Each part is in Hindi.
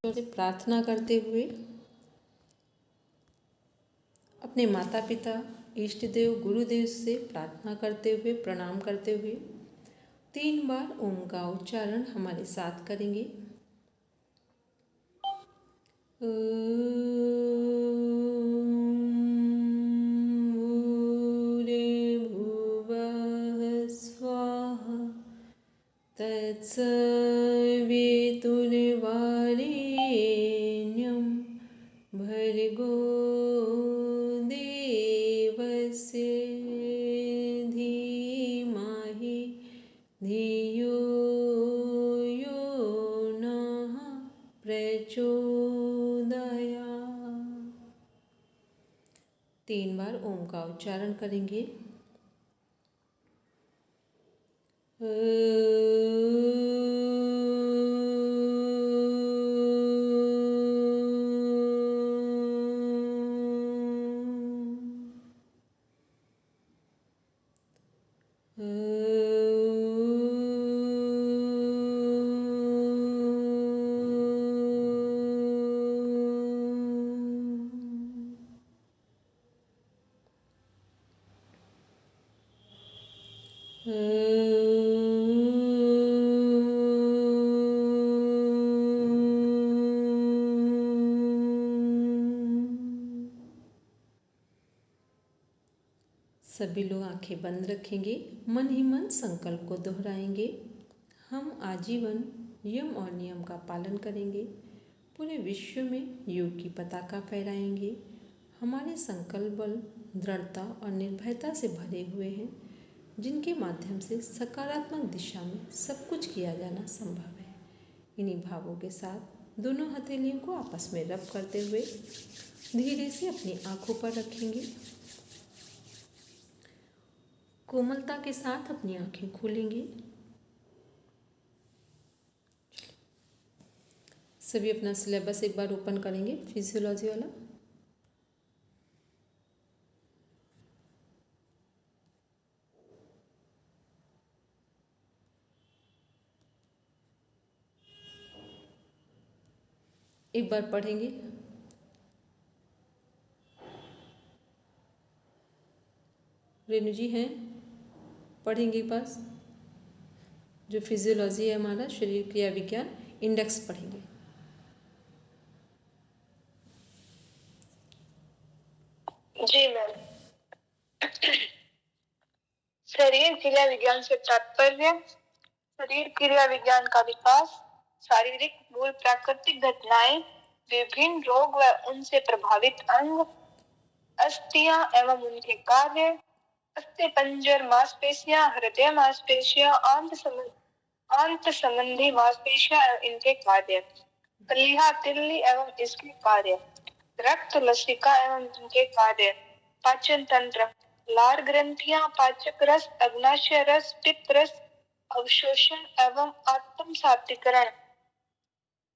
से प्रार्थना करते हुए अपने माता पिता, इष्ट देव, गुरुदेव से प्रार्थना करते हुए, प्रणाम करते हुए 3 बार ओम का उच्चारण हमारे साथ करेंगे। तत्सवितुर्वरेण्यं भर्गो देवस्य धीमहि धियो यो नः प्रचोदयात्। 3 बार ओम का उच्चारण करेंगे। सभी लोग आंखें बंद रखेंगे, मन ही मन संकल्प को दोहराएंगे। हम आजीवन यम और नियम का पालन करेंगे, पूरे विश्व में योग की पताका फहराएंगे। हमारे संकल्प बल, दृढ़ता और निर्भयता से भरे हुए हैं, जिनके माध्यम से सकारात्मक दिशा में सब कुछ किया जाना संभव है। इन्हीं भावों के साथ दोनों हथेलियों को आपस में रब करते हुए धीरे से अपनी आंखों पर रखेंगे। कोमलता के साथ अपनी आंखें खोलेंगे। सभी अपना सिलेबस एक बार ओपन करेंगे, फिजियोलॉजी वाला। एक बार पढ़ेंगे। रेणु जी हैं, पढ़ेंगे पास। जो फिजियोलॉजी है हमारा, शरीर क्रिया विज्ञान, इंडेक्स पढ़ेंगे। जी मैम। शरीर क्रिया विज्ञान से तात्पर्य शरीर क्रिया विज्ञान का विकास, शारीरिक मूल प्राकृतिक घटनाएं, विभिन्न रोग व उनसे प्रभावित अंग, अस्थियां एवं उनके कार्य, अस्थिपंजर मांसपेशियां, हृदय मांसपेशियां, आंत संबंधी मांसपेशियां एवं इनके कार्य, कलिहा तिल्ली एवं इसके कार्य, रक्त लसिका एवं इनके कार्य, पाचन तंत्र, लार ग्रंथियां, पाचक रस, अग्नाशय रस, पित्त रस, अवशोषण एवं आत्मसातीकरण,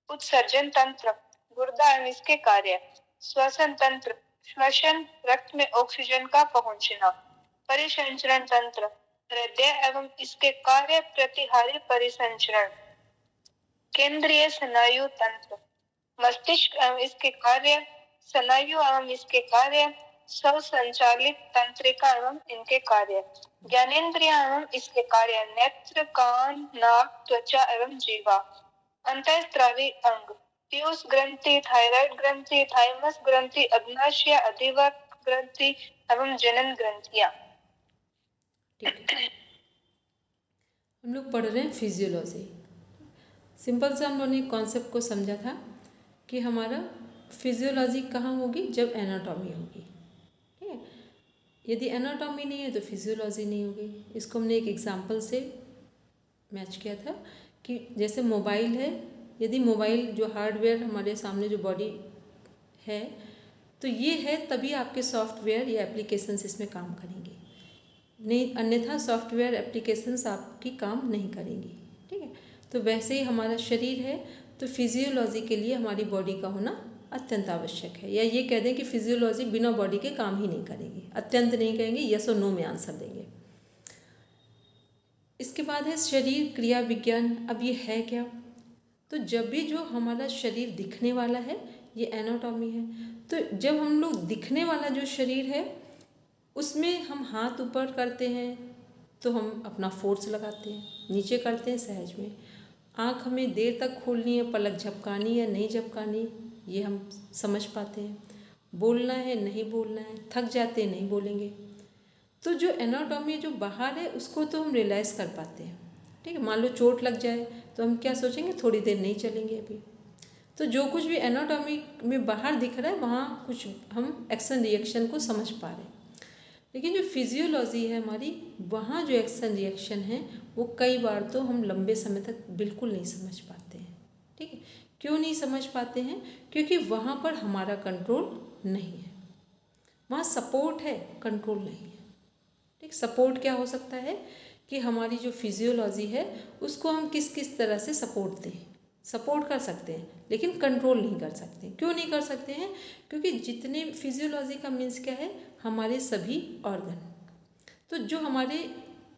उत्सर्जन तंत्र, गुर्दा एवं इसके कार्य, श्वसन तंत्र, श्वसन, रक्त में ऑक्सीजन का पहुंचना, परिसंचरण तंत्र, हृदय एवं इसके कार्य, प्रतिहारी परिसंचरण, केंद्रीय स्नायु तंत्र, मस्तिष्क एवं इसके कार्य, स्नायु एवं इसके कार्य, स्वसंचालित तंत्रिका एवं इनके कार्य, ज्ञानेंद्रिय एवं इसके कार्य, नेत्र, कान, नाक, त्वचा एवं जीवा, अंतःस्रावी अंग, पीयूष ग्रंथि, थायराइड ग्रंथि, थाइमस ग्रंथि, अग्नाशय, अधिवक्र ग्रंथि एवं जनन ग्रंथियां। हम लोग पढ़ रहे हैं फिजियोलॉजी। सिंपल सा हम लोगों ने कॉन्सेप्ट को समझा था कि हमारा फिजियोलॉजी कहाँ होगी, जब एनाटॉमी होगी। ठीक है, यदि एनाटॉमी नहीं है तो फिजियोलॉजी नहीं होगी। इसको हमने एक एग्जांपल से मैच किया था कि जैसे मोबाइल है, यदि मोबाइल जो हार्डवेयर हमारे सामने जो बॉडी है, तो ये है तभी आपके सॉफ्टवेयर या एप्लीकेशंस इसमें काम करेंगे, नहीं अन्यथा सॉफ्टवेयर एप्लीकेशंस आपकी काम नहीं करेंगी। ठीक है, तो वैसे ही हमारा शरीर है, तो फिजियोलॉजी के लिए हमारी बॉडी का होना अत्यंत आवश्यक है। या ये कह दें कि फिजियोलॉजी बिना बॉडी के काम ही नहीं करेगी, अत्यंत नहीं कहेंगे, यस और नो में आंसर देंगे। इसके बाद है शरीर क्रिया विज्ञान। अब ये है क्या? तो जब भी जो हमारा शरीर दिखने वाला है ये एनाटॉमी है। तो जब हम लोग दिखने वाला जो शरीर है उसमें हम हाथ ऊपर करते हैं तो हम अपना फोर्स लगाते हैं, नीचे करते हैं सहज में। आँख हमें देर तक खोलनी है, पलक झपकानी या नहीं झपकानी ये हम समझ पाते हैं। बोलना है नहीं बोलना है, थक जाते हैं नहीं बोलेंगे। तो जो एनाटॉमी जो बाहर है उसको तो हम रियलाइज़ कर पाते हैं, ठीक है। मान लो चोट लग जाए तो हम क्या सोचेंगे, थोड़ी देर नहीं चलेंगे अभी। तो जो कुछ भी एनाटॉमी में बाहर दिख रहा है वहाँ कुछ हम एक्शन रिएक्शन को समझ पा रहे हैं। लेकिन जो फिजियोलॉजी है हमारी, वहाँ जो एक्शन रिएक्शन है वो कई बार तो हम लंबे समय तक बिल्कुल नहीं समझ पाते हैं, ठीक है। क्यों नहीं समझ पाते हैं? क्योंकि वहाँ पर हमारा कंट्रोल नहीं है, वहाँ सपोर्ट है, कंट्रोल नहीं है, ठीक। सपोर्ट क्या हो सकता है कि हमारी जो फिजियोलॉजी है उसको हम किस किस तरह से सपोर्ट दें। सपोर्ट कर सकते हैं लेकिन कंट्रोल नहीं कर सकते। क्यों नहीं कर सकते हैं? क्योंकि जितने फिजियोलॉजी का मीन्स क्या है, हमारे सभी ऑर्गन। तो जो हमारे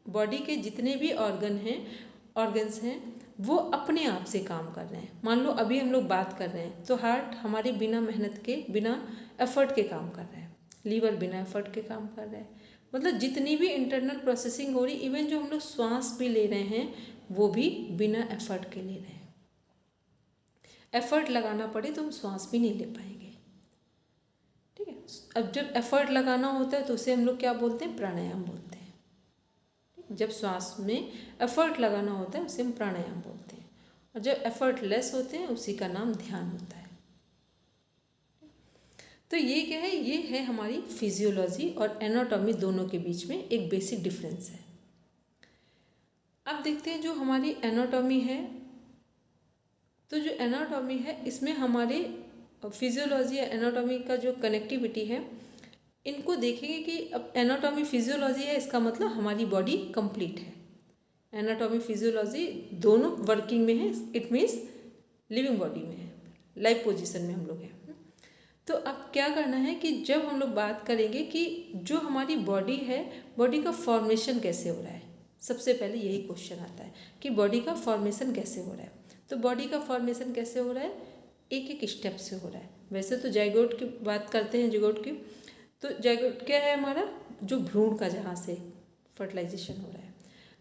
बॉडी के जितने भी ऑर्गन्स हैं वो अपने आप से काम कर रहे हैं। मान लो अभी हम लोग बात कर रहे हैं तो हार्ट हमारे बिना मेहनत के, बिना एफर्ट के काम कर रहा है। लीवर बिना एफर्ट के काम कर रहा है। मतलब जितनी भी इंटरनल प्रोसेसिंग हो रही, इवन जो हम लोग श्वास भी ले रहे हैं वो भी बिना एफर्ट के ले रहे हैं। एफर्ट लगाना पड़े तो हम श्वास भी नहीं ले पाएंगे, ठीक है। अब जब एफर्ट लगाना होता है तो उसे हम लोग क्या बोलते हैं, प्राणायाम बोलते हैं, ठीक? जब श्वास में एफर्ट लगाना होता है उसे हम प्राणायाम बोलते हैं। और जब एफर्टलेस होते हैं उसी का नाम ध्यान होता है। तो ये क्या है, ये है हमारी फिजियोलॉजी और एनाटॉमी, दोनों के बीच में एक बेसिक डिफरेंस है। अब देखते हैं जो हमारी एनाटॉमी है, तो जो एनाटॉमी है इसमें हमारे फिजियोलॉजी या एनाटॉमी का जो कनेक्टिविटी है, इनको देखेंगे कि अब एनाटॉमी फिजियोलॉजी है इसका मतलब हमारी बॉडी कंप्लीट है। एनाटॉमी फिजियोलॉजी दोनों वर्किंग में है, इट मीन्स लिविंग बॉडी में है, लाइफ पोजीशन में हम लोग हैं। तो अब क्या करना है कि जब हम लोग बात करेंगे कि जो हमारी बॉडी है, बॉडी का फॉर्मेशन कैसे हो रहा है, सबसे पहले यही क्वेश्चन आता है कि बॉडी का फॉर्मेशन कैसे हो रहा है। तो बॉडी का फॉर्मेशन कैसे हो रहा है, एक एक स्टेप से हो रहा है। वैसे तो जाइगोट की बात करते हैं, जिगोट की, तो जाइगोट क्या है हमारा, जो भ्रूण का जहाँ से फर्टिलाइजेशन हो रहा है,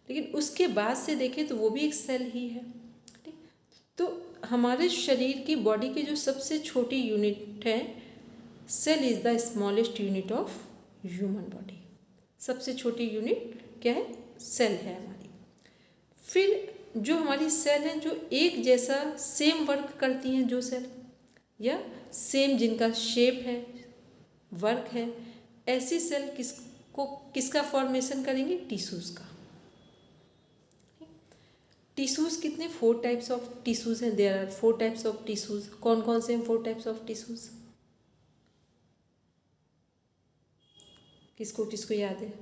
लेकिन उसके बाद से देखें तो वो भी एक सेल ही है, ठीक। तो हमारे शरीर की बॉडी की जो सबसे छोटी यूनिट है, cell is the smallest unit of human body. सबसे छोटी यूनिट क्या है, सेल है हमारी। फिर जो हमारी सेल हैं जो एक जैसा सेम वर्क करती हैं, जो सेल या सेम जिनका शेप है, वर्क है, ऐसी सेल किसका फॉर्मेशन करेंगे, टिश्यूज़ का। टिश्यूज़ कितने, 4 टाइप्स ऑफ टिश्यूज़ हैं। There are 4 types of tissues. कौन कौन से हैं 4 टाइप्स ऑफ टिश्यूज़, किसको याद है?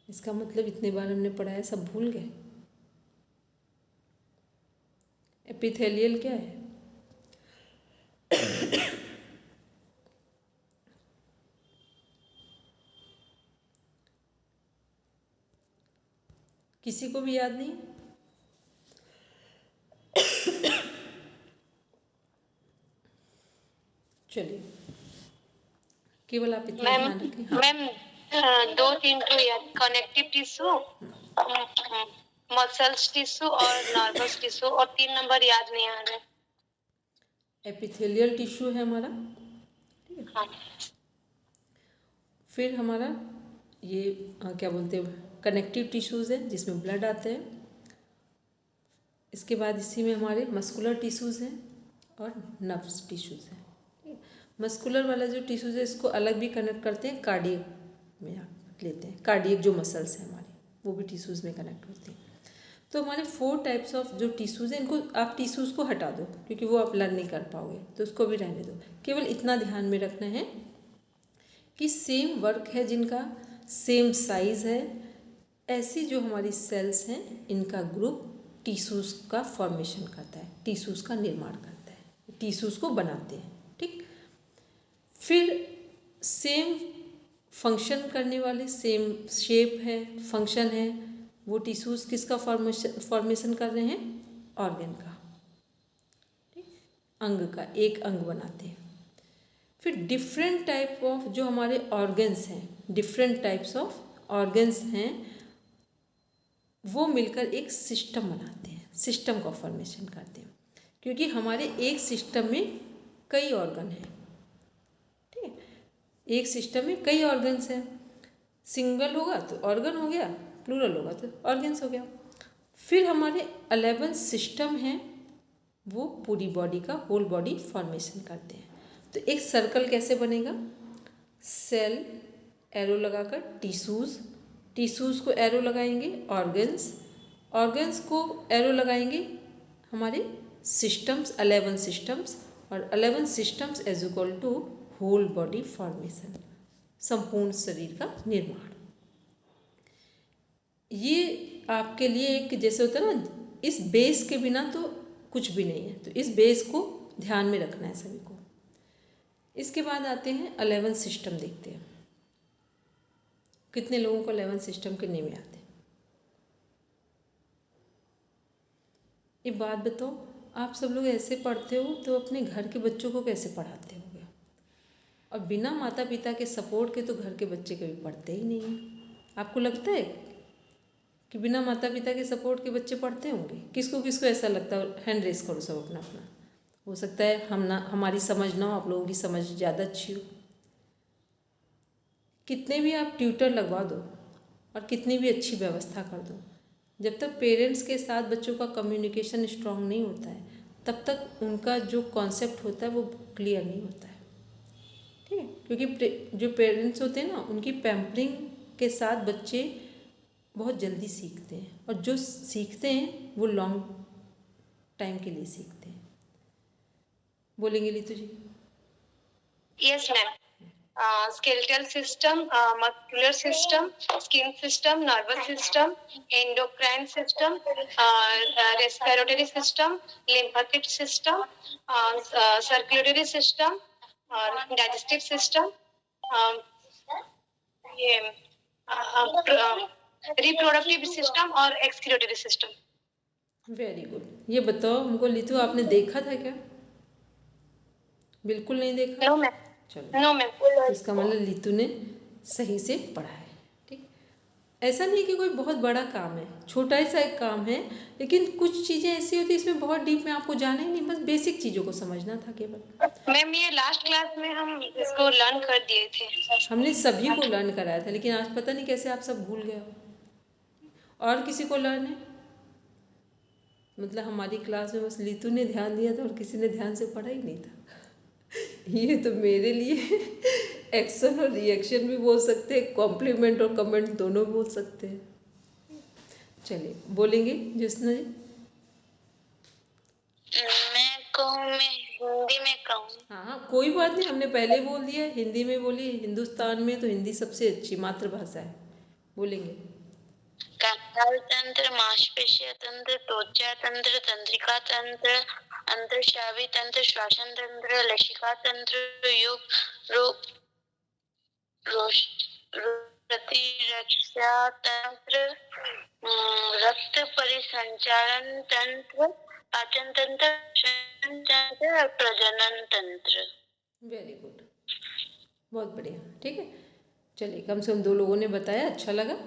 इसका मतलब इतने बार हमने पढ़ा है सब भूल गए। एपिथेलियल क्या है? किसी को भी याद नहीं? चलिए, केवल आप इतना ध्यान रखें। हाँ मैम 2-3 तो याद, कनेक्टिव टिश्यू, मसल्स टिश्यू और नर्वस टिश्यू, और 3 नंबर याद नहीं आ रहे। एपिथेलियल टिश्यू है हमारा, हाँ। फिर हमारा ये क्या बोलते हैं, कनेक्टिव टिश्यूज़ है जिसमें ब्लड आते हैं। इसके बाद इसी में हमारे मस्कुलर टिश्यूज़ हैं और नर्व्स टिश्यूज़ हैं। मस्कुलर वाला जो टिश्यूज़ है इसको अलग भी कनेक्ट करते हैं, कार्डियक में आप लेते हैं, कार्डियक जो मसल्स हैं हमारे वो भी टिश्यूज़ में कनेक्ट होते हैं। तो हमारे 4 टाइप्स ऑफ जो टिश्यूज़ हैं, इनको आप टिश्यूज़ को हटा दो क्योंकि वो आप लर्न नहीं कर पाओगे, तो उसको भी रहने दो। केवल इतना ध्यान में रखना है कि सेम वर्क है जिनका, सेम साइज़ है, ऐसी जो हमारी सेल्स हैं इनका ग्रुप टिश्यूज़ का फॉर्मेशन करता है, टिश्यूज़ का निर्माण करता है, टिश्यूज़ को बनाते हैं, ठीक। फिर सेम फंक्शन करने वाले, सेम शेप है, फंक्शन है, वो टिश्यूज किसका फॉर्मेशन कर रहे हैं? ऑर्गन का, ठीक, अंग का, एक अंग बनाते हैं। फिर डिफरेंट टाइप ऑफ जो हमारे ऑर्गन्स हैं, डिफरेंट टाइप्स ऑफ ऑर्गन्स हैं, वो मिलकर एक सिस्टम बनाते हैं, सिस्टम का फॉर्मेशन करते हैं। क्योंकि हमारे एक सिस्टम में कई ऑर्गन हैं, ठीक है, एक सिस्टम में कई ऑर्गन्स हैं। सिंगल होगा तो ऑर्गन हो गया, प्लूरल होगा तो ऑर्गन्स हो गया। फिर हमारे 11 सिस्टम हैं, वो पूरी बॉडी का, होल बॉडी फॉर्मेशन करते हैं। तो एक सर्कल कैसे बनेगा? सेल, एरो लगाकर टिश्यूज, टिश्यूज को एरो लगाएंगे ऑर्गन्स, ऑर्गन्स को एरो लगाएंगे हमारे सिस्टम्स, 11 सिस्टम्स, और 11 systems as equal to whole body formation, संपूर्ण शरीर का निर्माण। ये आपके लिए एक जैसे होता है ना, इस बेस के बिना तो कुछ भी नहीं है, तो इस बेस को ध्यान में रखना है सभी को। इसके बाद आते हैं 11 सिस्टम, देखते हैं कितने लोगों को 11 सिस्टम के नेम याद है। एक बात बताओ, आप सब लोग ऐसे पढ़ते हो तो अपने घर के बच्चों को कैसे पढ़ाते होगे? और बिना माता पिता के सपोर्ट के तो घर के बच्चे कभी पढ़ते ही नहीं हैं। आपको लगता है कि बिना माता पिता के सपोर्ट के बच्चे पढ़ते होंगे? किसको किसको ऐसा लगता है? हैंड रेस करो सब अपना अपना। हो सकता है हमारी समझ ना हो, आप लोगों की समझ ज़्यादा अच्छी हो। कितने भी आप ट्यूटर लगवा दो और कितनी भी अच्छी व्यवस्था कर दो, जब तक पेरेंट्स के साथ बच्चों का कम्युनिकेशन स्ट्रांग नहीं होता है, तब तक उनका जो कॉन्सेप्ट होता है वो क्लियर नहीं होता है, ठीक है। क्योंकि जो पेरेंट्स होते हैं ना, उनकी पैम्परिंग के साथ बच्चे बहुत जल्दी सीखते हैं, और जो सीखते हैं वो लॉन्ग टाइम के लिए सीखते हैं। बोलेंगे Leetu ji? Yes ma'am. skeletal system, muscular system, skin system, nervous system, endocrine system, respiratory system, lymphatic system, circulatory system, digestive system, ये reproductive system और excretory system। Very good. ये बताओ हमको लीतू, आपने देखा था क्या? बिल्कुल नहीं देखा? No ma'am. चलो, नो मैम। इसका मतलब लीतू ने सही से पढ़ा है, ठीक। ऐसा नहीं कि कोई बहुत बड़ा काम है, छोटा सा एक काम है, लेकिन कुछ चीज़ें ऐसी होती है इसमें बहुत डीप में आपको जाना ही नहीं, बस बेसिक चीज़ों को समझना था केवल। मैम ये लास्ट क्लास में हम इसको लर्न कर दिए थे। हमने सभी को लर्न कराया था, लेकिन आज पता नहीं कैसे आप सब भूल गए हो। और किसी को लर्न है? मतलब हमारी क्लास में बस लीतू ने ध्यान दिया था और किसी ने ध्यान से पढ़ा ही नहीं था। ये तो मेरे लिए एक्शन और रिएक्शन भी बोल सकते हैं, कॉम्प्लीमेंट और कमेंट दोनों बोल सकते हैं। चलिए बोलेंगे ज्योत्सना जी? मैं हिंदी में कहूँ? हाँ कोई बात नहीं, हमने पहले बोल दिया, हिंदी में बोलिए। हिंदुस्तान में तो हिंदी सबसे अच्छी मातृभाषा है। बोलेंगे कंकाल तंत्र, मांसपेशिया तंत्र, त्वचा तंत्र, तंत्रिका तंत्र, अंतःस्रावी तंत्र, श्वसन तंत्र, लसिका तंत्र, रोग प्रतिरक्षा तंत्र, रक्त परिसंचालन तंत्र, पाचन तंत्र, तंत्र और प्रजनन तंत्र। वेरी गुड, बहुत बढ़िया, ठीक है। चलिए, कम से कम 2 लोगों ने बताया, अच्छा लगा।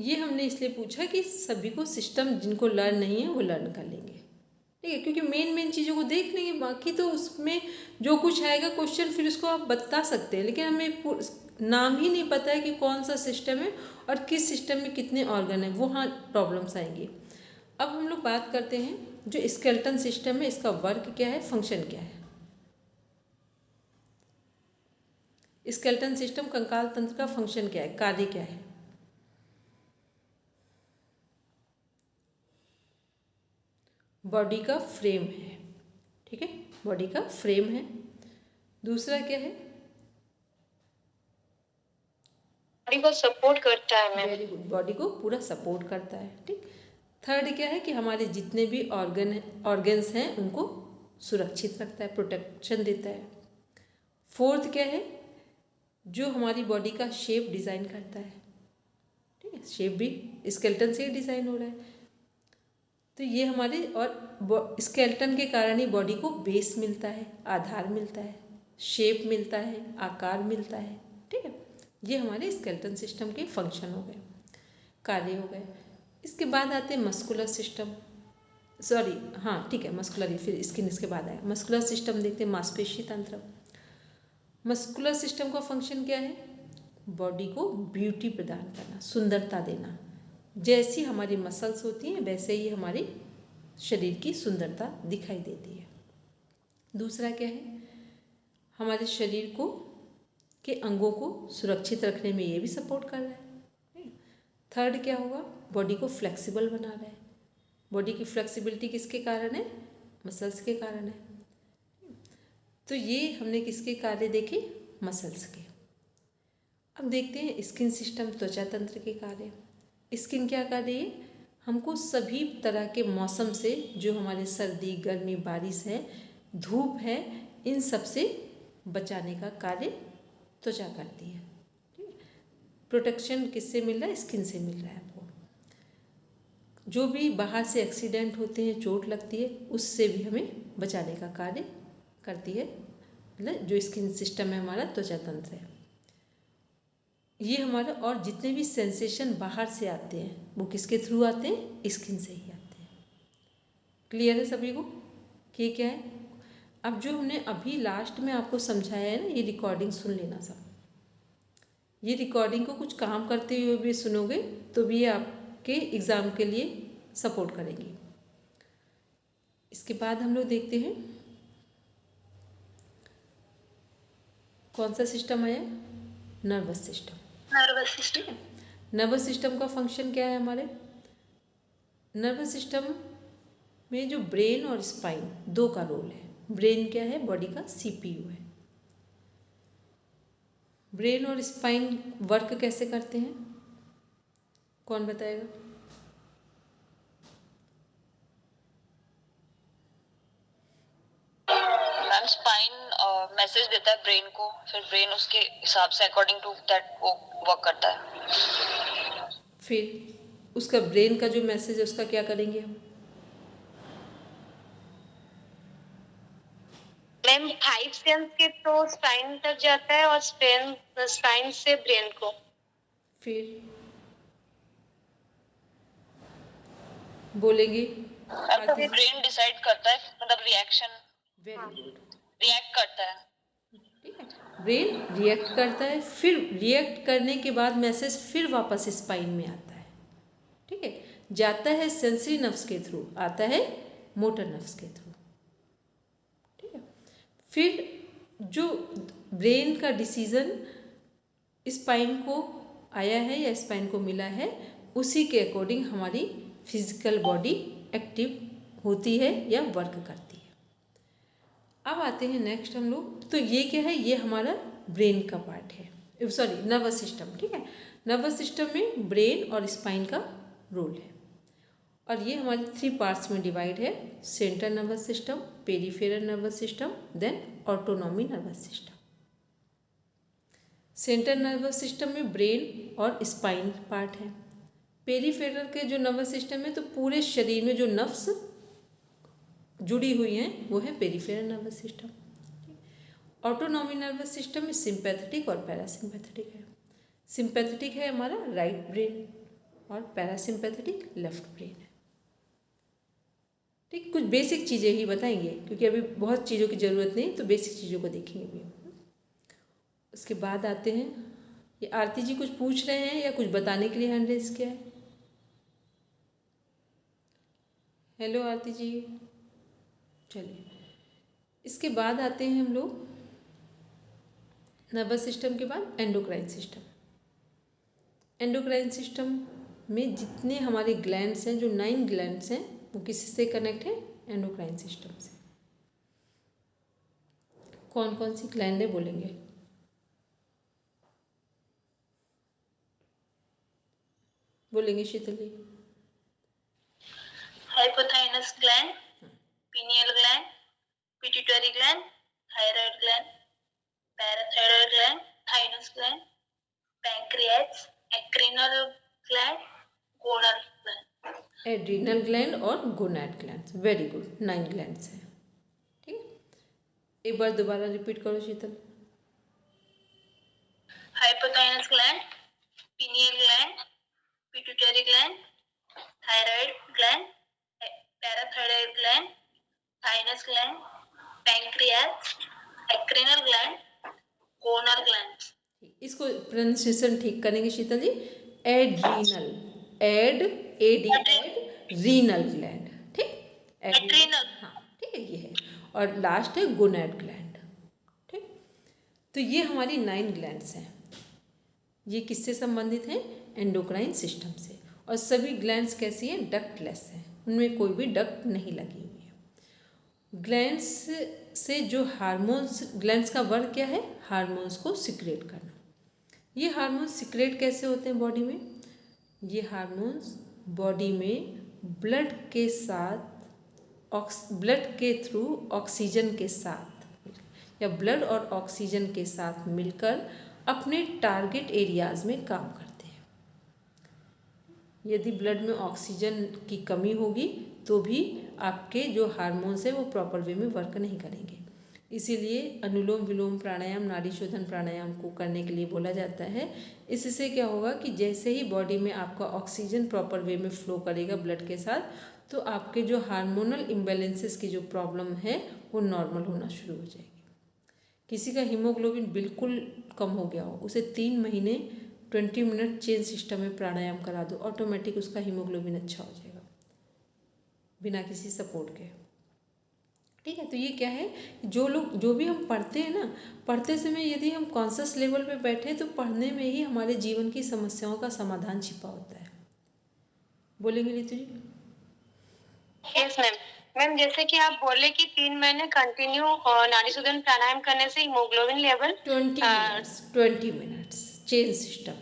ये हमने इसलिए पूछा कि सभी को सिस्टम जिनको लर्न नहीं है वो लर्न कर लेंगे, ठीक है, क्योंकि मेन चीज़ों को देख लेंगे, बाकी तो उसमें जो कुछ आएगा क्वेश्चन फिर उसको आप बता सकते हैं, लेकिन हमें नाम ही नहीं पता है कि कौन सा सिस्टम है और किस सिस्टम में कितने ऑर्गन हैं, वहाँ प्रॉब्लम्स आएंगी। अब हम लोग बात करते हैं जो स्केलेटन सिस्टम है, इसका वर्क क्या है, फंक्शन क्या है। स्केलेटन सिस्टम, कंकाल तंत्र का फंक्शन क्या है, कार्य क्या है? बॉडी का फ्रेम है, ठीक है, बॉडी का फ्रेम है। दूसरा क्या है? बॉडी को सपोर्ट करता है मैम। वेरी गुड, बॉडी को पूरा सपोर्ट करता है, ठीक। थर्ड क्या है कि हमारे जितने भी ऑर्गन्स हैं उनको सुरक्षित रखता है, प्रोटेक्शन देता है। फोर्थ क्या है? जो हमारी बॉडी का शेप डिज़ाइन करता है, ठीक है, शेप भी स्केलेटन से ही डिज़ाइन हो रहा है। तो ये हमारे, और स्केलेटन के कारण ही बॉडी को बेस मिलता है, आधार मिलता है, शेप मिलता है, आकार मिलता है। ठीक है, ये हमारे स्केलेटन सिस्टम के फंक्शन हो गए, कार्य हो गए। इसके बाद आते हैं मस्कुलर सिस्टम, सॉरी हाँ ठीक है, मस्कुलर ही, फिर स्किन इसके बाद आया। मस्कुलर सिस्टम देखते हैं, मांसपेशी तंत्र। मस्कुलर सिस्टम का फंक्शन क्या है? बॉडी को ब्यूटी प्रदान करना, सुंदरता देना। जैसी हमारी मसल्स होती हैं वैसे ही हमारी शरीर की सुंदरता दिखाई देती है। दूसरा क्या है? हमारे शरीर को के अंगों को सुरक्षित रखने में ये भी सपोर्ट कर रहा है। थर्ड क्या होगा? बॉडी को फ्लेक्सिबल बना रहा है। बॉडी की फ्लेक्सिबिलिटी किसके कारण है? मसल्स के कारण है। तो ये हमने किसके कार्य देखे? मसल्स के। अब देखते हैं स्किन सिस्टम, त्वचा तंत्र के कार्य। स्किन क्या कार्य है? हमको सभी तरह के मौसम से, जो हमारे सर्दी, गर्मी, बारिश है, धूप है, इन सब से बचाने का कार्य त्वचा करती है। ठीक है, प्रोटेक्शन किससे मिल रहा है? स्किन से मिल रहा है आपको। जो भी बाहर से एक्सीडेंट होते हैं, चोट लगती है, उससे भी हमें बचाने का कार्य करती है। मतलब जो स्किन सिस्टम है हमारा, त्वचा तंत्र है, ये हमारा। और जितने भी सेंसेशन बाहर से आते हैं वो किसके थ्रू आते हैं? स्किन से ही आते हैं। क्लियर है सभी को कि क्या है? अब जो हमने अभी लास्ट में आपको समझाया है ना, ये रिकॉर्डिंग सुन लेना सब। ये रिकॉर्डिंग को कुछ काम करते हुए भी सुनोगे तो भी ये आपके एग्ज़ाम के लिए सपोर्ट करेंगी। इसके बाद हम लोग देखते हैं कौन सा सिस्टम आया? Nervous system. Nervous system. Nervous system का फंक्शन क्या है हमारे? नर्वस सिस्टम में जो ब्रेन और स्पाइन, दो का रोल है। ब्रेन क्या है? बॉडी का सीपीयू है। ब्रेन और स्पाइन वर्क कैसे करते हैं? कौन बताएगा? मैम स्पाइन मैसेज देता है ब्रेन को, फिर ब्रेन उसके हिसाब से अकॉर्डिंग टू दैट वो वर्क करता है। फिर उसका ब्रेन का जो मैसेज है उसका क्या करेंगे हम? मैम 5 सेंस के तो स्पाइन तक जाता है और स्पाइन से ब्रेन को। फिर बोलेंगे तो ब्रेन डिसाइड करता है, मतलब रिएक्शन, वेरी गुड, रिएक्ट करता है। ठीक है, ब्रेन रिएक्ट करता है, फिर रिएक्ट करने के बाद मैसेज फिर वापस स्पाइन में आता है। ठीक है, जाता है सेंसरी नर्व्स के थ्रू, आता है मोटर नर्व्स के थ्रू। ठीक है, फिर जो ब्रेन का डिसीजन स्पाइन को आया है या स्पाइन को मिला है, उसी के अकॉर्डिंग हमारी फिजिकल बॉडी एक्टिव होती है या वर्क करती है। अब आते हैं नेक्स्ट हम लोग, तो ये क्या है? ये हमारा ब्रेन का पार्ट है, सॉरी नर्वस सिस्टम। ठीक है, नर्वस सिस्टम में ब्रेन और स्पाइन का रोल है, और ये हमारे 3 पार्ट्स में डिवाइड है: central nervous system, peripheral nervous system, then autonomy nervous system. Central nervous system में ब्रेन और स्पाइन पार्ट है। पेरिफेरल के जो नर्वस सिस्टम है, तो पूरे शरीर में जो नर्व्स जुड़ी हुई हैं वो है peripheral nervous system. Autonomy nervous system में सिंपैथेटिक और पैरासिम्पैथेटिक है। सिंपैथेटिक है हमारा राइट ब्रेन और पैरासिम्पैथेटिक लेफ्ट ब्रेन है। ठीक, कुछ बेसिक चीज़ें ही बताएंगे क्योंकि अभी बहुत चीज़ों की ज़रूरत नहीं, तो बेसिक चीज़ों को देखेंगे अभी। उसके बाद आते हैं, ये आरती जी कुछ पूछ रहे हैं या कुछ बताने के लिए हैंड रेज किया है? हेलो आरती जी। चलिए, इसके बाद आते हैं हम लोग नर्वस सिस्टम के बाद एंडोक्राइन सिस्टम। एंडोक्राइन सिस्टम में जितने हमारे ग्लैंड्स हैं, जो 9 ग्लैंड्स हैं, वो किससे कनेक्ट है? एंडोक्राइन सिस्टम से। कौन कौन सी ग्लैंड है बोलेंगे? बोलेंगे शीतल जी? हाइपोथाइमस gland, pineal gland, pituitary gland, thyroid gland, parathyroid gland, thymus gland, pancreas, adrenal gland, gonal gland. Adrenal gland और gonad gland, very good, 9 glands हैं। ठीक है, एक बार दोबारा रिपीट करो Sheetal. Hypothymus gland, pineal gland, pituitary gland, thyroid gland, parathyroid gland, thymus gland, pancreas, adrenal gland, gonal gland। इसको प्रोनाउंसिएशन ठीक करेंगे शीतल जी, एड्रीनल, एड रीनल ग्लैंड, ठीक, एड्रीनल, हाँ ठीक है, ये है। और लास्ट है गोनैड ग्लैंड। ठीक, तो ये हमारी 9 ग्लैंड्स हैं। ये किससे संबंधित हैं? एंडोक्राइन सिस्टम से। और सभी ग्लैंड्स कैसी हैं? डक्टलेस हैं, उनमें कोई भी डक्ट नहीं लगी हुई है। ग्लैंड्स से जो हार्मोन्स, ग्लैंड्स का वर्क क्या है? हार्मोन्स को सिक्रेट करना। ये हार्मोन्स सिक्रेट कैसे होते हैं बॉडी में? ये हार्मोन्स बॉडी में ब्लड के साथ, ब्लड के थ्रू ऑक्सीजन के साथ या ब्लड और ऑक्सीजन के साथ मिलकर अपने टारगेट एरियाज में काम करते हैं। यदि ब्लड में ऑक्सीजन की कमी होगी तो भी आपके जो हार्मोन्स हैं वो प्रॉपर वे में वर्क नहीं करेंगे। इसीलिए अनुलोम विलोम प्राणायाम, नाड़ी शोधन प्राणायाम को करने के लिए बोला जाता है। इससे क्या होगा कि जैसे ही बॉडी में आपका ऑक्सीजन प्रॉपर वे में फ्लो करेगा ब्लड के साथ, तो आपके जो हार्मोनल इम्बैलेंसेस की जो प्रॉब्लम है वो नॉर्मल होना शुरू हो जाएगी। किसी का हीमोग्लोबिन बिल्कुल कम हो गया हो, उसे 3 महीने 20 मिनट चेन सिस्टम में प्राणायाम करा दो, ऑटोमेटिक उसका हीमोग्लोबिन अच्छा हो जाएगा बिना किसी सपोर्ट के। ठीक है, तो ये क्या है, जो भी हम पढ़ते हैं ना, पढ़ते समय यदि हम कॉन्शियस लेवल पे बैठे तो पढ़ने में ही हमारे जीवन की समस्याओं का समाधान छिपा होता है। बोलेंगे Ritu ji? Yes ma'am. Ma'am जैसे कि आप बोले कि 3 महीने कंटिन्यू नाड़ी शोधन प्राणायाम करने से haemoglobin level 20 minutes chain system.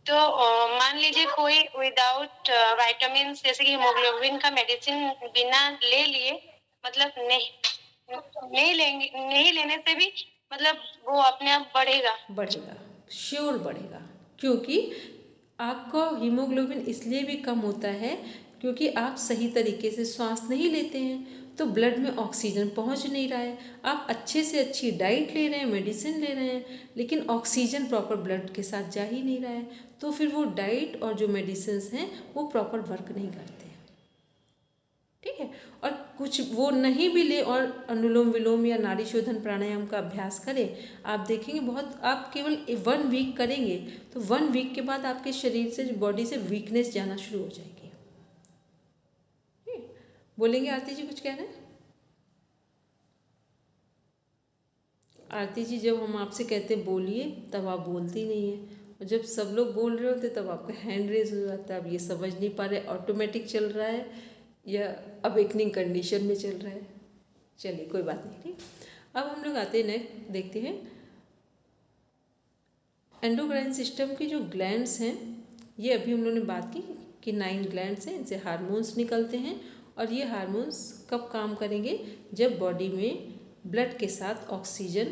तो मान लीजिए कोई विदाउट विटामिन जैसे कि हीमोग्लोबिन का मेडिसिन बिना ले लिए, मतलब नहीं लेने से भी मतलब वो अपने आप बढ़ेगा? बढ़ेगा, श्योर बढ़ेगा, क्योंकि आपका हीमोग्लोबिन इसलिए भी कम होता है क्योंकि आप सही तरीके से श्वास नहीं लेते हैं, तो ब्लड में ऑक्सीजन पहुंच नहीं रहा है। आप अच्छे से अच्छी डाइट ले रहे हैं, मेडिसिन ले रहे हैं, लेकिन ऑक्सीजन प्रॉपर ब्लड के साथ जा ही नहीं रहा है, तो फिर वो डाइट और जो मेडिसिन हैं वो प्रॉपर वर्क नहीं करते हैं। ठीक है, और कुछ वो नहीं भी ले और अनुलोम विलोम या नाड़ी शोधन प्राणायाम का अभ्यास करें, आप देखेंगे बहुत, आप केवल 1 वीक करेंगे तो 1 वीक के बाद आपके शरीर से, बॉडी से वीकनेस जाना शुरू हो जाएगी। बोलेंगे आरती जी कुछ कह रहे हैं? आरती जी, जब हम आपसे कहते हैं बोलिए तब आप बोलती नहीं है, और जब सब लोग बोल रहे होते तब आपका हैंड रेज हो जाता है। अब ये समझ नहीं पा रहे ऑटोमेटिक चल रहा है या अवेकनिंग कंडीशन में चल रहा है। चलिए कोई बात नहीं। ठीक, अब हम लोग आते हैं नेक्स्ट, देखते हैं एंडोक्राइन सिस्टम की जो ग्लैंड्स हैं। ये अभी हम लोगों ने बात की कि 9 ग्लैंड्स हैं, इनसे हार्मोन्स निकलते हैं, और ये हार्मोन्स कब काम करेंगे? जब बॉडी में ब्लड के साथ ऑक्सीजन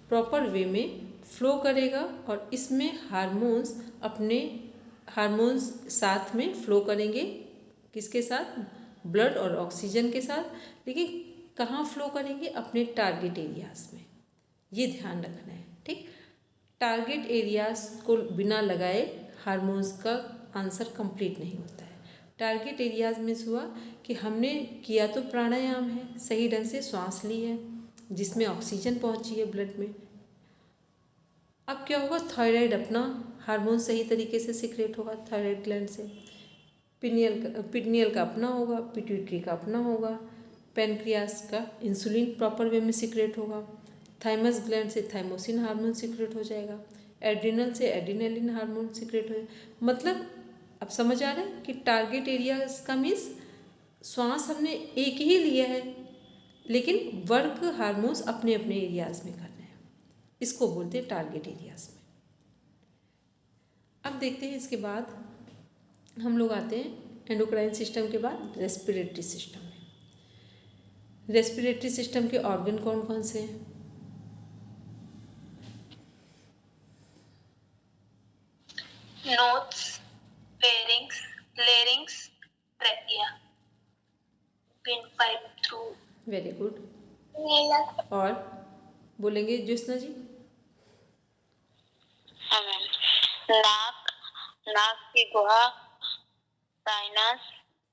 प्रॉपर वे में फ्लो करेगा, और इसमें हार्मोन्स साथ में फ्लो करेंगे। किसके साथ? ब्लड और ऑक्सीजन के साथ। लेकिन कहाँ फ्लो करेंगे? अपने टारगेट एरियाज में। ये ध्यान रखना है। ठीक, टारगेट एरियाज को बिना लगाए हार्मोन्स का आंसर कंप्लीट नहीं होता है। टारगेट एरियाज में हुआ कि हमने किया तो प्राणायाम है, सही ढंग से श्वास ली है जिसमें ऑक्सीजन पहुंची है ब्लड में। अब क्या होगा? थायराइड अपना हार्मोन सही तरीके से सिक्रेट होगा थायराइड ग्लैंड से। पिनियल का अपना होगा, पिट्यूटरी का अपना होगा, पैनक्रियास का इंसुलिन प्रॉपर वे में सिक्रेट होगा, थाइमस ग्लैंड से थाइमोसिन हार्मोन सिक्रेट हो जाएगा, एड्रिनल से एड्रिनलिन हार्मोन सिक्रेट हो। मतलब अब समझ आ रहा है कि टारगेट एरिया का मीन्स श्वास हमने एक ही लिया है, लेकिन वर्क हार्मोन्स अपने अपने एरियाज में करने हैं, इसको बोलते हैं टारगेट एरियाज में। अब देखते हैं इसके बाद हम लोग आते हैं एंडोक्राइन सिस्टम के बाद रेस्पिरेटरी सिस्टम में। रेस्पिरेटरी सिस्टम के ऑर्गन कौन कौन से हैं? Nose, windpipe through. Very good. और बोलेंगे ज्योत्सना जी? हाँ मैम। नाक, नाक की गुहा, साइनस,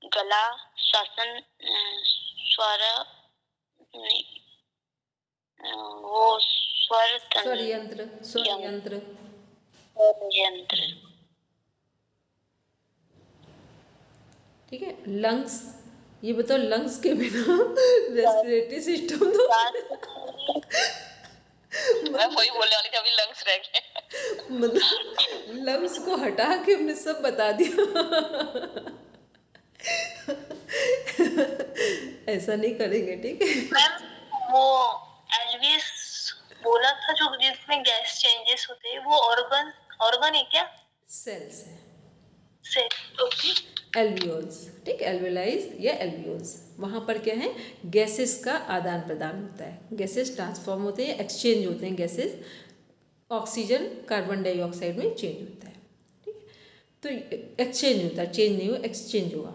गला, श्वसन, स्वर, वो स्वर स्वर यंत्र, स्वर यंत्र। यंत्र। ठीक है। लंग्स, ये बताओ लंग्स के बिना रेस्पिरेटरी सिस्टम तो मैं वही बोलने वाली थी, अभी लंग्स रह गए। मतलब लंग्स को हटा के हमने सब बता दिया। ऐसा नहीं करेंगे, ठीक है मैम? वो एल्विस बोला था जो जिसमें गैस चेंजेस होते हैं, वो ऑर्गन ऑर्गन है क्या? सेल्स है। Cell, okay. एल्वियोल्स, ठीक, एल्वियोलाइज या एल्वियोल्स, वहाँ पर क्या है, गैसेस का आदान प्रदान होता है, गैसेस ट्रांसफॉर्म होते हैं, एक्सचेंज होते हैं गैसेस, ऑक्सीजन कार्बन डाइऑक्साइड में चेंज होता है, ठीक है। तो एक्सचेंज होता है, चेंज नहीं हो, एक्सचेंज होगा।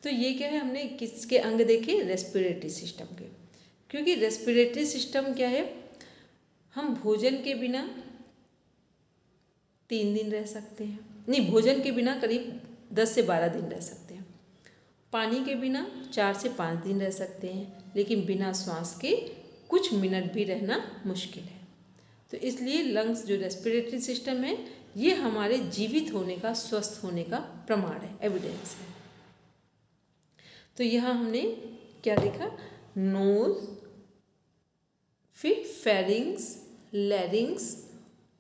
तो ये क्या है, हमने किसके अंग देखे, रेस्पिरेटरी सिस्टम के। क्योंकि रेस्पिरेटरी सिस्टम क्या है, हम भोजन के बिना 3 दिन रह सकते हैं, नहीं, भोजन के बिना करीब 10 से 12 दिन रह सकते हैं, पानी के बिना 4 से 5 दिन रह सकते हैं, लेकिन बिना श्वास के कुछ मिनट भी रहना मुश्किल है। तो इसलिए लंग्स जो रेस्पिरेटरी सिस्टम है, ये हमारे जीवित होने का, स्वस्थ होने का प्रमाण है, एविडेंस है। तो यहाँ हमने क्या देखा, नोज, फिर फेरिंग्स, लैरिंग्स,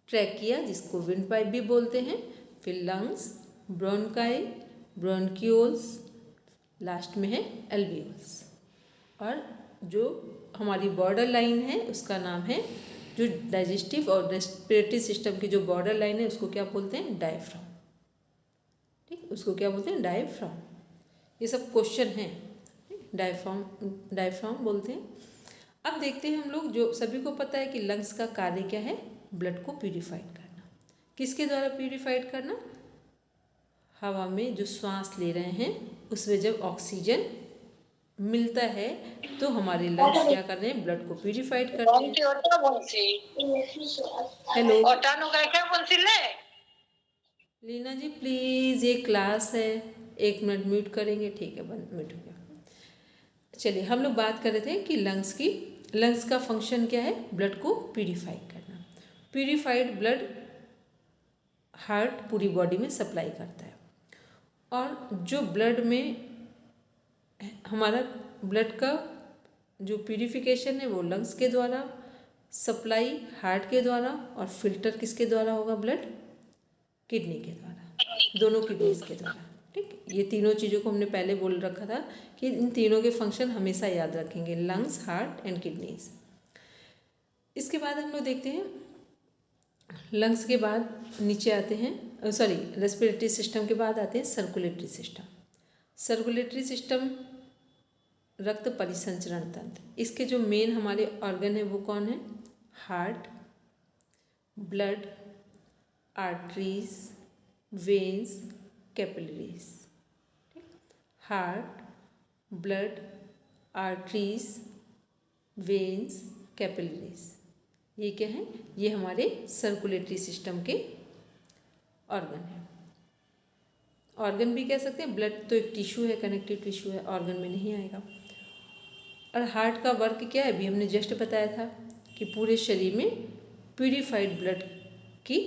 ट्रैकिया जिसको विंड पाइप भी बोलते हैं, फिर लंग्स, ब्रोंकाई, ब्रोंक्यूल्स, लास्ट में है एल्वियोल्स। और जो हमारी बॉर्डर लाइन है उसका नाम है, जो डाइजेस्टिव और रेस्पिरेटरी सिस्टम की जो बॉर्डर लाइन है उसको क्या बोलते हैं, डायफ्राम, ठीक, उसको क्या बोलते हैं, डायफ्राम। ये सब क्वेश्चन हैं, डायफ्राम, डायफ्राम बोलते हैं। अब देखते हैं हम लोग, जो सभी को पता है कि लंग्स का कार्य क्या है, ब्लड को प्यूरिफाइड करना। किसके द्वारा प्यूरिफाइड करना, हवा में जो श्वास ले रहे हैं उसमें जब ऑक्सीजन मिलता है तो हमारे लंग्स क्या कर रहे हैं, ब्लड को प्यूरिफाइड करते हैं। हेलो लीना जी, प्लीज़, ये क्लास है, 1 मिनट म्यूट करेंगे, ठीक है, बंद, म्यूट हो गया। चलिए, हम लोग बात कर रहे थे कि लंग्स की, लंग्स का फंक्शन क्या है, ब्लड को प्यूरिफाई करना। प्यूरिफाइड ब्लड हार्ट पूरी बॉडी में सप्लाई करता है, और जो ब्लड में हमारा ब्लड का जो प्यूरिफिकेशन है वो लंग्स के द्वारा, सप्लाई हार्ट के द्वारा, और फिल्टर किसके द्वारा होगा, ब्लड किडनी के द्वारा, दोनों किडनीज के द्वारा, ठीक। ये तीनों चीज़ों को हमने पहले बोल रखा था कि इन तीनों के फंक्शन हमेशा याद रखेंगे, लंग्स, हार्ट एंड किडनीज। इसके बाद हम लोग देखते हैं, लंग्स के बाद नीचे आते हैं, सॉरी, रेस्पिरेटरी सिस्टम के बाद आते हैं सर्कुलेटरी सिस्टम। सर्कुलेटरी सिस्टम रक्त परिसंचरण तंत्र, इसके जो मेन हमारे ऑर्गन है वो कौन है, heart, blood, arteries, veins, capillaries, heart, blood, arteries, veins, capillaries, ये क्या है, ये हमारे सर्कुलेटरी सिस्टम के ऑर्गन हैं। ऑर्गन भी कह सकते हैं, ब्लड तो एक टिश्यू है, कनेक्टिव टिश्यू है, ऑर्गन में नहीं आएगा। और हार्ट का वर्क क्या है, अभी हमने जस्ट बताया था कि पूरे शरीर में प्यूरिफाइड ब्लड की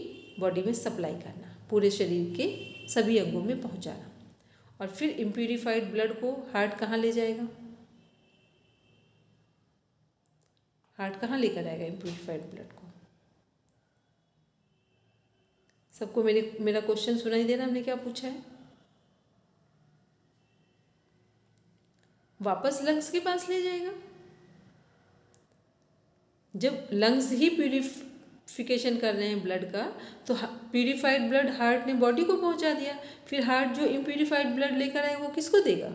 बॉडी में सप्लाई करना, पूरे शरीर के सभी अंगों में पहुंचाना। और फिर इम्प्यूरिफाइड ब्लड को हार्ट कहाँ ले जाएगा, हार्ट कहाँ लेकर आएगा इम्प्यूरिफाइड ब्लड को? सबको मेरा क्वेश्चन सुनाई दे रहा है, हमने क्या पूछा है? वापस लंग्स के पास ले जाएगा। जब लंग्स ही प्यूरिफिकेशन कर रहे हैं ब्लड का, तो प्यूरिफाइड ब्लड हार्ट ने बॉडी को पहुंचा दिया, फिर हार्ट जो इम्प्यूरिफाइड ब्लड लेकर आए वो किसको देगा,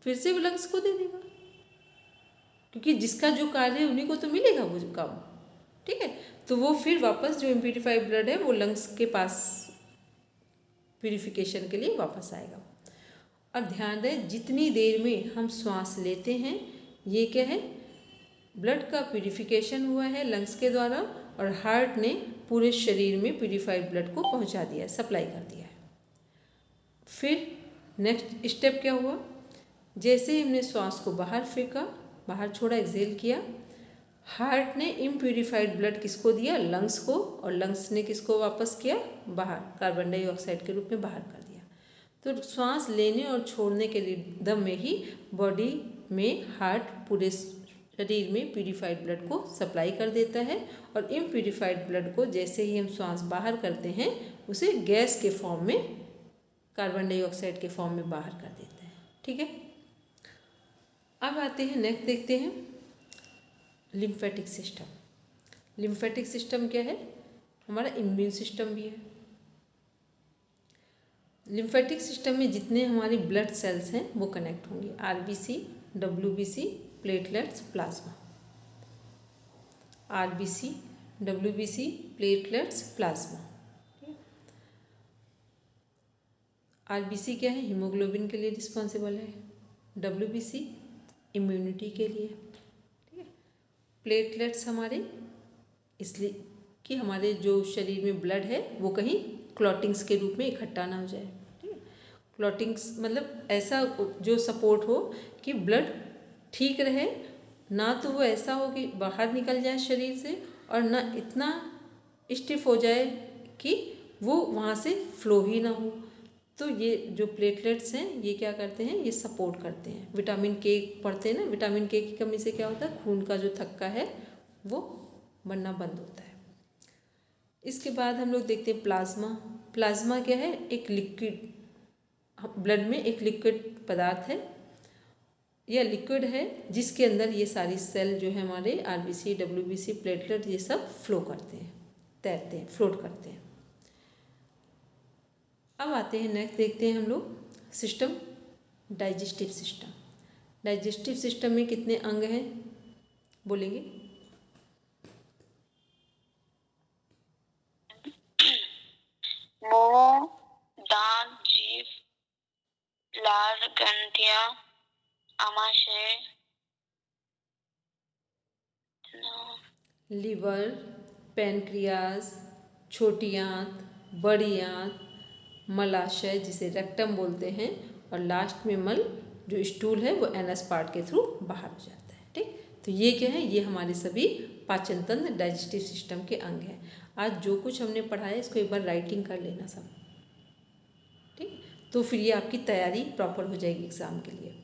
फिर से वो लंग्स को दे देगा, क्योंकि जिसका जो कार्य है उन्हीं को तो मिलेगा वो जो काम, ठीक है। तो वो फिर वापस जो इम्प्यूरिफाइड ब्लड है वो लंग्स के पास प्यूरिफिकेशन के लिए वापस आएगा। और ध्यान रहे जितनी देर में हम श्वास लेते हैं ये क्या है, ब्लड का प्यूरिफिकेशन हुआ है लंग्स के द्वारा और हार्ट ने पूरे शरीर में प्यूरिफाइड ब्लड को पहुंचा दिया है, सप्लाई कर दिया है। फिर नेक्स्ट स्टेप क्या हुआ, जैसे ही हमने श्वास को बाहर फेंका, बाहर छोड़ा, एक्सहेल किया, हार्ट ने इम्प्यूरिफाइड ब्लड किसको दिया, लंग्स को, और लंग्स ने किसको वापस किया, बाहर, कार्बन डाइऑक्साइड के रूप में बाहर कर दिया। तो श्वास लेने और छोड़ने के लिए दम में ही बॉडी में हार्ट पूरे शरीर में प्यूरिफाइड ब्लड को सप्लाई कर देता है और इम्प्यूरिफाइड ब्लड को जैसे ही हम श्वास बाहर करते हैं उसे गैस के फॉर्म में, कार्बन डाइऑक्साइड के फॉर्म में बाहर कर देता है। ठीक है, अब आते हैं नेक्स्ट, देखते हैं लिम्फेटिक सिस्टम। लिम्फेटिक सिस्टम क्या है, हमारा इम्यून सिस्टम भी है। लिम्फेटिक सिस्टम में जितने हमारे ब्लड सेल्स हैं वो कनेक्ट होंगे, RBC, WBC, platelets, plasma. RBC, WBC, platelets, plasma. RBC क्या है, हीमोग्लोबिन के लिए रिस्पॉन्सिबल है। डब्ल्यूबीसी इम्यूनिटी के लिए। ठीक है, प्लेटलेट्स हमारे इसलिए कि हमारे जो शरीर में ब्लड है वो कहीं क्लॉटिंग्स के रूप में इकट्ठा ना हो जाए। ठीक है, क्लॉटिंग्स मतलब ऐसा जो सपोर्ट हो कि ब्लड ठीक रहे, ना तो वो ऐसा हो कि बाहर निकल जाए शरीर से और ना इतना स्टिफ हो जाए कि वो वहाँ से फ्लो ही ना हो। तो ये जो प्लेटलेट्स हैं ये क्या करते हैं, ये सपोर्ट करते हैं। विटामिन के पढ़ते हैं ना, विटामिन के की कमी से क्या होता है, खून का जो थक्का है वो बनना बंद होता है। इसके बाद हम लोग देखते हैं प्लाज्मा। प्लाज्मा क्या है, एक लिक्विड, ब्लड में एक लिक्विड पदार्थ है या लिक्विड है जिसके अंदर ये सारी सेल जो है हमारे आरबीसी, डब्ल्यूबीसी, प्लेटलेट ये सब फ्लो करते हैं, तैरते हैं, फ्लोट करते हैं। अब आते हैं नेक्स्ट, देखते हैं हम लोग system, digestive system. Digestive system में कितने अंग हैं बोलेंगे? मुंह, दांत, जीभ, लार, ग्रंथियां, आमाशय, लिवर, पैनक्रियाज, छोटी आंत, बड़ी आंत, मलाशय जिसे रेक्टम बोलते हैं, और लास्ट में मल जो स्टूल है वो एनस पार्ट के थ्रू बाहर हो जाता है। ठीक, तो ये क्या है, ये हमारे सभी पाचन तंत्र, डाइजेस्टिव सिस्टम के अंग हैं। आज जो कुछ हमने पढ़ा है इसको एक बार राइटिंग कर लेना सब। ठीक, तो फिर ये आपकी तैयारी प्रॉपर हो जाएगी एग्ज़ाम के लिए।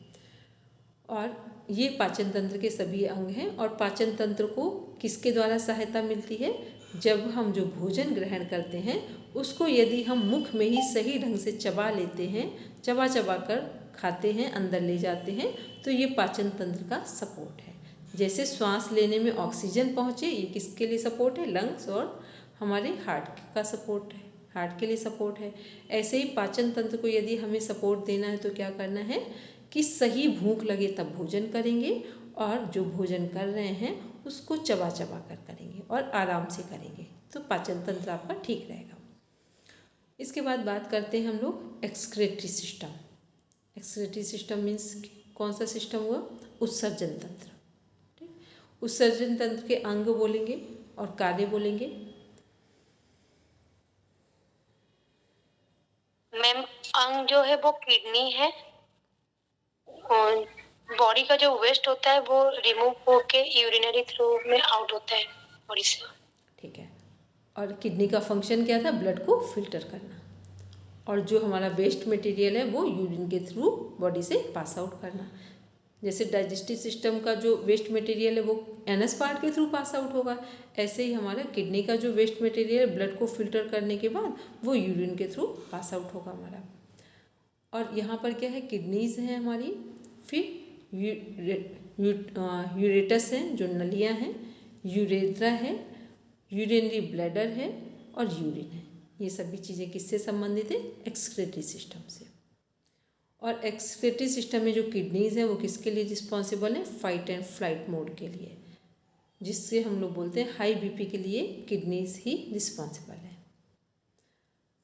और ये पाचन तंत्र के सभी अंग हैं और पाचन तंत्र को किसके द्वारा सहायता मिलती है, जब हम जो भोजन ग्रहण करते हैं उसको यदि हम मुख में ही सही ढंग से चबा लेते हैं, चबा चबा कर खाते हैं, अंदर ले जाते हैं, तो ये पाचन तंत्र का सपोर्ट है। जैसे श्वास लेने में ऑक्सीजन पहुँचे, ये किसके लिए सपोर्ट है, लंग्स और हमारे हार्ट का सपोर्ट है, हार्ट के लिए सपोर्ट है। ऐसे ही पाचन तंत्र को यदि हमें सपोर्ट देना है तो क्या करना है कि सही भूख लगे तब भोजन करेंगे और जो भोजन कर रहे हैं उसको चबा चबा कर करेंगे और आराम से करेंगे, तो पाचन तंत्र आपका ठीक रहेगा। इसके बाद बात करते हैं हम लोग excretory system. Excretory system means कौन सा सिस्टम हुआ, उत्सर्जन तंत्र। ठीक, उत्सर्जन तंत्र के अंग बोलेंगे और कार्य बोलेंगे। मैम, अंग जो है वो किडनी है और बॉडी का जो वेस्ट होता है वो रिमूव होके यूरिनरी थ्रू में आउट होता है बॉडी से। ठीक है, और किडनी का फंक्शन क्या था, ब्लड को फिल्टर करना, और जो हमारा वेस्ट मटेरियल है वो यूरिन के थ्रू बॉडी से पास आउट करना। जैसे डाइजेस्टिव सिस्टम का जो वेस्ट मटेरियल है वो एनस पार्ट के थ्रू पास आउट होगा, ऐसे ही हमारा किडनी का जो वेस्ट मटेरियल ब्लड को फिल्टर करने के बाद वो यूरिन के थ्रू पास आउट होगा हमारा। और यहाँ पर क्या है, किडनीज हैं हमारी, फिर यूरेटस हैं जो नलियाँ हैं, यूरेथ्रा है, यूरिनरी ब्लैडर है और यूरिन है। ये सभी चीज़ें किससे संबंधित है, एक्सक्रेटरी सिस्टम से। और एक्सक्रेटरी सिस्टम में जो किडनीज हैं वो किसके लिए रिस्पॉन्सिबल है, फाइट एंड फ्लाइट मोड के लिए, जिससे हम लोग बोलते हैं हाई बीपी के लिए किडनीज ही रिस्पॉन्सिबल है।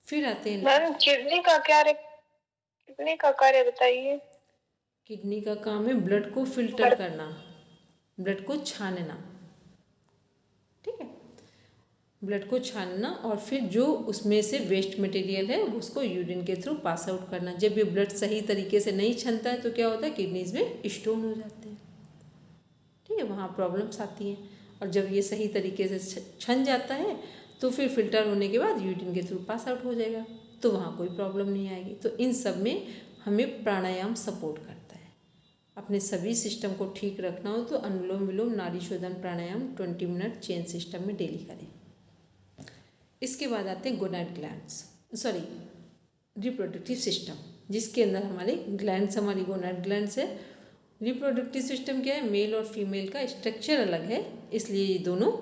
फिर आते हैं मैम, किडनी का क्या किडनी का कार्य बताइए। किडनी का काम है ब्लड को फिल्टर करना, ब्लड को छानना, ठीक है, ब्लड को छानना और फिर जो उसमें से वेस्ट मटेरियल है उसको यूरिन के थ्रू पास आउट करना। जब ये ब्लड सही तरीके से नहीं छनता है तो क्या होता है, किडनीज में स्टोन हो जाते हैं, ठीक है, वहाँ प्रॉब्लम्स आती हैं। और जब ये सही तरीके से छन जाता है तो फिर फिल्टर होने के बाद यूरिन के थ्रू पास आउट हो जाएगा, तो वहाँ कोई प्रॉब्लम नहीं आएगी। तो इन सब में हमें प्राणायाम सपोर्ट करता है। अपने सभी सिस्टम को ठीक रखना हो तो अनुलोम विलोम नाड़ी शोधन प्राणायाम 20 मिनट चेन सिस्टम में डेली करें। इसके बाद आते हैं gonad glands, sorry reproductive system, जिसके अंदर हमारे ग्लैंड्स, हमारी गोनाड ग्लैंड्स है। रिप्रोडक्टिव सिस्टम क्या है, मेल और फीमेल का स्ट्रक्चर अलग है, इसलिए ये दोनों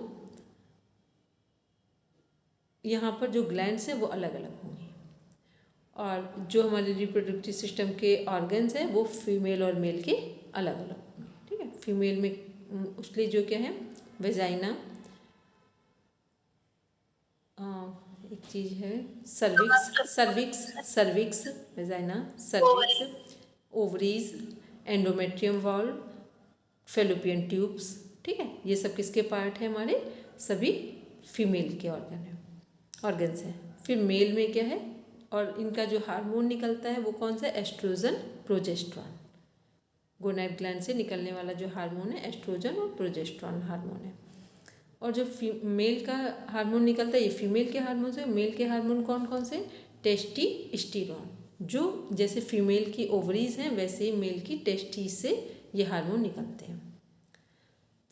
यहाँ पर जो ग्लैंड्स हैं वो अलग अलग होंगे। और जो हमारे रिप्रोडक्टिव सिस्टम के ऑर्गन्स हैं वो फीमेल और मेल के अलग अलग होंगे, ठीक है। फीमेल में उसके लिए जो क्या है, वेजाइना, एक चीज़ है cervix, vagina, cervix, ovaries, endometrium valve, fallopian tubes, ठीक है। ये सब किसके पार्ट है, हमारे सभी फीमेल के ऑर्गन्स हैं। फिर मेल में क्या है, और इनका जो हार्मोन निकलता है वो कौन सा, एस्ट्रोजन, प्रोजेस्ट्रॉन। गोनाड ग्लैंड से निकलने वाला जो हार्मोन है एस्ट्रोजन और प्रोजेस्ट्रॉन हार्मोन है। और जो मेल का हार्मोन निकलता है ये फीमेल के हार्मोन से। मेल के हार्मोन कौन कौन से, टेस्टोस्टेरोन, जो जैसे फीमेल की ओवरीज हैं वैसे ही मेल की टेस्टिस से ये हार्मोन निकलते हैं।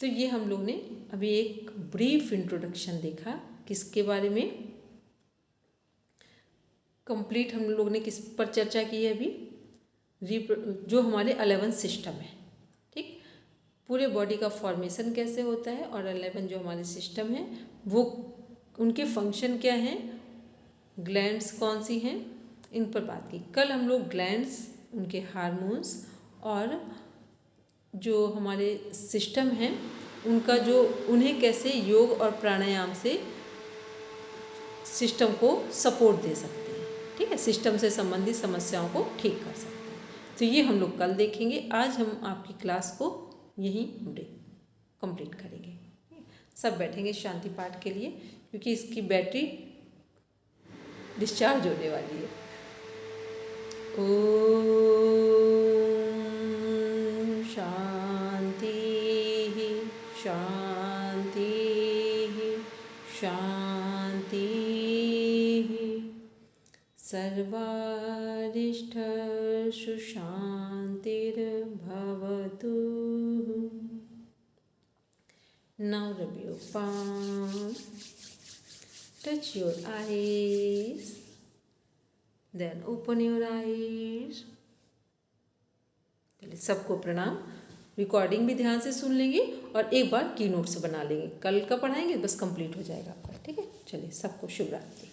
तो ये हम लोग ने अभी एक ब्रीफ इंट्रोडक्शन देखा, किसके बारे में, कंप्लीट हम लोग ने किस पर चर्चा की है अभी, जो हमारे 11 सिस्टम है, ठीक, पूरे बॉडी का फॉर्मेशन कैसे होता है और 11 जो हमारे सिस्टम हैं वो उनके फंक्शन क्या हैं, ग्लैंड्स कौन सी हैं, इन पर बात की। कल हम लोग ग्लैंड्स, उनके हार्मोन्स और जो हमारे सिस्टम हैं उनका जो, उन्हें कैसे योग और प्राणायाम से सिस्टम को सपोर्ट दे सकते हैं, ठीक है, सिस्टम से संबंधित समस्याओं को ठीक कर सकते हैं। तो ये हम लोग कल देखेंगे। आज हम आपकी क्लास को यहीं कंप्लीट करेंगे। सब बैठेंगे शांति पाठ के लिए, क्योंकि इसकी बैटरी डिस्चार्ज होने वाली है। ओम शांति शांति शांति, सर्वारिष्टसु शांतिर्भवतु। Now rub your palm, touch your eyes, then open your eyes. चलिए सबको प्रणाम। रिकॉर्डिंग भी ध्यान से सुन लेंगे और एक बार की नोट्स बना लेंगे, कल का पढ़ाएंगे बस कंप्लीट हो जाएगा आपका, ठीक है। चलिए सबको शुभ रात्रि।